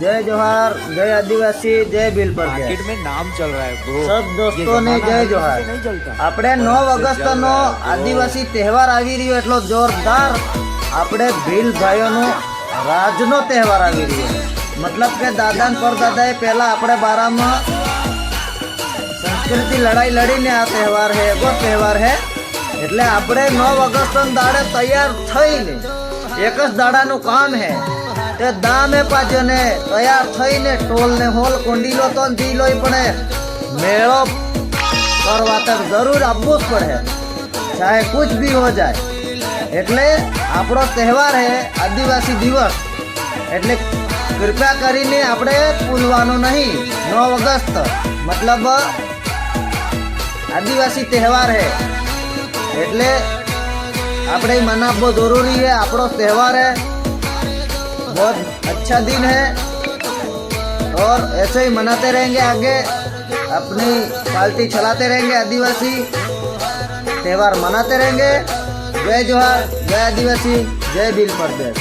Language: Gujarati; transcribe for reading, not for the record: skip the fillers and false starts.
जय जोहार, जय आदिवासी, जय भील प्रदेश। मार्केट में नाम चल रहा है ब्रो। सब दोस्तों ने जय जोहार। नहीं चलता આપણે 9 ઓગસ્ટનો આદિવાસી તહેવાર આવી રહ્યો એટલો જોરદાર આપણે ભીલ ભાઈઓનો રાજનો તહેવાર આવી રહ્યો। મતલબ કે દાદા ને પરદાદાએ પહેલા આપણે બારામાં સંસ્કૃતિ લડાઈ લડીને આ તહેવાર છે, એવો તહેવાર છે। એટલે આપણે 9 ઓગસ્ટના દાડે તૈયાર થઈને એક જ દાડાનું કામ છે તે દામે પાછને તૈયાર થઈને ટોલ ને હોલ કોંડીલો તો દીલો પડે મેળો કરવા તક જરૂર આવવું જ પડે, ચાહે कुछ भी हो जाए। એટલે આપણો તહેવાર છે આદિવાસી દિવસ, એટલે કૃપા કરીને આપણે ભૂલવાનું નહીં। 9 ઓગસ્ટ मतलब आदिवासी त्यौहार है, એટલે આપણે मनावो जरूरी है। આપણો त्यौहार है, बहुत अच्छा दिन है और ऐसे ही मनाते रहेंगे। आगे अपनी पार्टी चलाते रहेंगे, आदिवासी त्यौहार मनाते रहेंगे। जय जोहार, जय आदिवासी, जय भील प्रदेश।